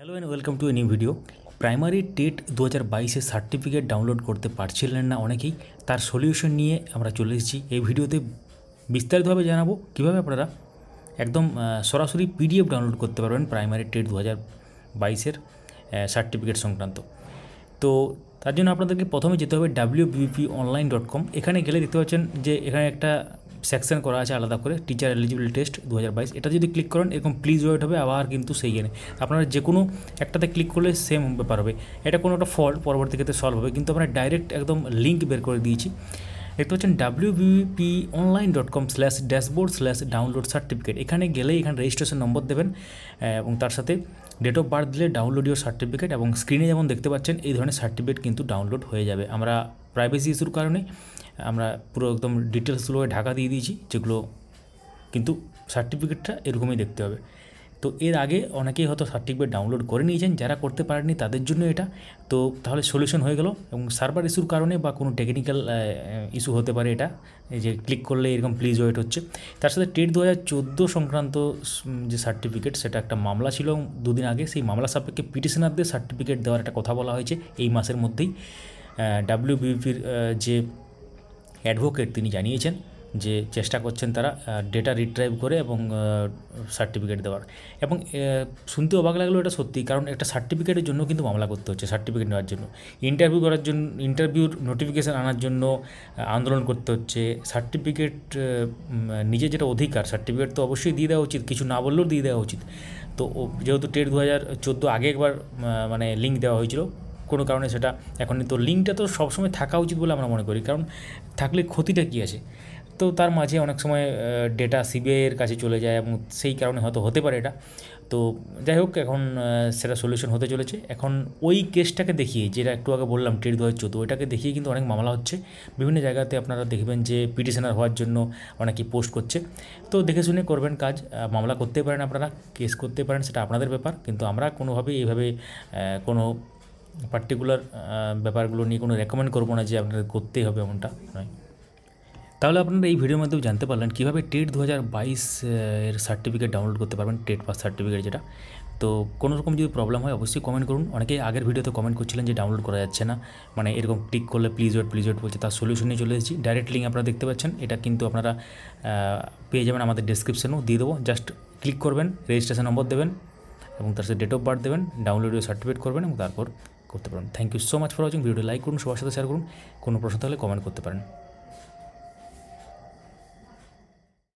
Hello and welcome to a new video. Primary TET 2022 certificate download করতে পারছিলেন না অনেকেই, তার সলিউশন নিয়ে আমরা চলে এসেছি। এই ভিডিওতে বিস্তারিতভাবে জানাবো কীভাবে আপনারা একদম সরাসরি পিডিএফ ডাউনলোড করতে পারবেন প্রাইমারি টেট 2022 সার্টিফিকেট সংক্রান্ত। তো তার জন্য আপনাদেরকে প্রথমে যেতে হবে wbponline.com। এখানে গেলে দেখতে পাচ্ছেন যে এখানে একটা সেকশন করা আছে আলাদা করে, টিচার এলিজিবিলিটি টেস্ট 2022। এটা যদি ক্লিক করেন এরকম প্লিজ ওয়েট হবে, আবার কিন্তু সেইখানে আপনারা যে কোনো একটাতে ক্লিক করলে সেম ব্যাপার হবে। এটা কোনো একটা ফল্ট পরবর্তী ক্ষেত্রে সলভ হবে, কিন্তু আমরা ডাইরেক্ট একদম লিঙ্ক বের করে দিয়েছি। দেখতে পাচ্ছেন wbponline.com/dashboard/download সার্টিফিকেট। এখানে গেলে এখানে রেজিস্ট্রেশন নম্বর দেবেন এবং তার সাথে ডেট অফ বার্থ দিলে ডাউনলোড ইউর সার্টিফিকেট, এবং স্ক্রিনে যেমন দেখতে পাচ্ছেন এই ধরনের সার্টিফিকেট কিন্তু ডাউনলোড হয়ে যাবে। আমরা প্রাইভেসি ইস্যুর কারণে আমরা পুরো একদম ডিটেলসগুলোকে ঢাকা দিয়ে দিয়েছি, যেগুলো কিন্তু সার্টিফিকেটটা এরকমই দেখতে হবে। তো এর আগে অনেকেই হয়তো সার্টিফিকেট ডাউনলোড করে নিয়েছেন, যারা করতে পারেননি তাদের জন্য এটা। তো তাহলে সলিউশন হয়ে গেল, এবং সার্ভার ইস্যুর কারণে বা কোনো টেকনিক্যাল ইস্যু হতে পারে এটা, এই যে ক্লিক করলে এরকম প্লিজ ওয়েট হচ্ছে। তার সাথে টেট 2014 সংক্রান্ত যে সার্টিফিকেট, সেটা একটা মামলা ছিল দুদিন আগে, সেই মামলা সাপেক্ষে পিটিশনারদের সার্টিফিকেট দেওয়ার একটা কথা বলা হয়েছে এই মাসের মধ্যেই। ডাব্লিউবিপির যে অ্যাডভোকেট তিনি জানিয়েছেন যে চেষ্টা করছেন তারা ডেটা রিট্রাইভ করে এবং সার্টিফিকেট দেওয়ার। এবং শুনতে অবাক লাগলো, এটা সত্যি, কারণ একটা সার্টিফিকেটের জন্য কিন্তু মামলা করতে হচ্ছে, সার্টিফিকেট নেওয়ার জন্য, ইন্টারভিউ করার জন্য, ইন্টারভিউর নোটিফিকেশান আনার জন্য আন্দোলন করতে হচ্ছে। সার্টিফিকেট নিজের যেটা অধিকার, সার্টিফিকেট তো অবশ্যই দিয়ে দেওয়া উচিত, কিছু না বললেও দিয়ে দেওয়া উচিত। তো যেহেতু টেট 2014 আগে একবার মানে লিঙ্ক দেওয়া হয়েছিল, কোনো কারণে সেটা এখন, তো লিঙ্কটা তো সবসময় থাকা উচিত বলে আমরা মনে করি, কারণ থাকলে ক্ষতিটা কী আছে। তো তার মাঝে অনেক সময় ডেটা সিবিআইয়ের কাছে চলে যায়, এবং সেই কারণে হয়তো হতে পারে এটা। তো যাই হোক, এখন সেটা সলিউশন হতে চলেছে। এখন ওই কেসটাকে দেখিয়ে, যেটা একটু আগে বললাম টেট 2014, ওইটাকে দেখিয়ে কিন্তু অনেক মামলা হচ্ছে বিভিন্ন জায়গাতে। আপনারা দেখবেন যে পিটিশনার হওয়ার জন্য অনেকেই পোস্ট করছে। তো দেখে শুনে করবেন কাজ, মামলা করতে পারেন আপনারা, কেস করতে পারেন, সেটা আপনাদের ব্যাপার। কিন্তু আমরা কোনোভাবেই এইভাবে কোনো পার্টিকুলার ব্যাপারগুলো নিয়ে কোনো রেকমেন্ড করবো না যে আপনাদের করতেই হবে, এমনটা নয়। তাহলে আপনারা এই ভিডিওর মাধ্যমে জানতে পারলেন কীভাবে টেট 2022 এর সার্টিফিকেট ডাউনলোড করতে পারবেন, টেট পাস সার্টিফিকেট যেটা। তো কোনো রকম যদি প্রবলেম হয় অবশ্যই কমেন্ট করুন। অনেকেই আগের ভিডিওতে কমেন্ট করছিলেন যে ডাউনলোড করা যাচ্ছে না, মানে এরকম ক্লিক করলে প্লিজ ওয়েট বলছে। তার সলিউশন নিয়ে চলে এসেছি, ডাইরেক্ট লিঙ্ক আপনারা দেখতে পাচ্ছেন, এটা কিন্তু আপনারা পেয়ে যাবেন আমাদের ডেসক্রিপশনেও দিয়ে দেবো। জাস্ট ক্লিক করবেন, রেজিস্ট্রেশন নম্বর দেবেন এবং তার সাথে ডেট অফ বার্থ দেবেন, ডাউনলোড সার্টিফিকেট করবেন এবং তারপর করতে পারেন। Thank you so much for watching. ভিডিওটি লাইক করুন, সবার সাথে শেয়ার করুন। কোনো প্রশ্ন থাকলে কমেন্ট করতে পারেন।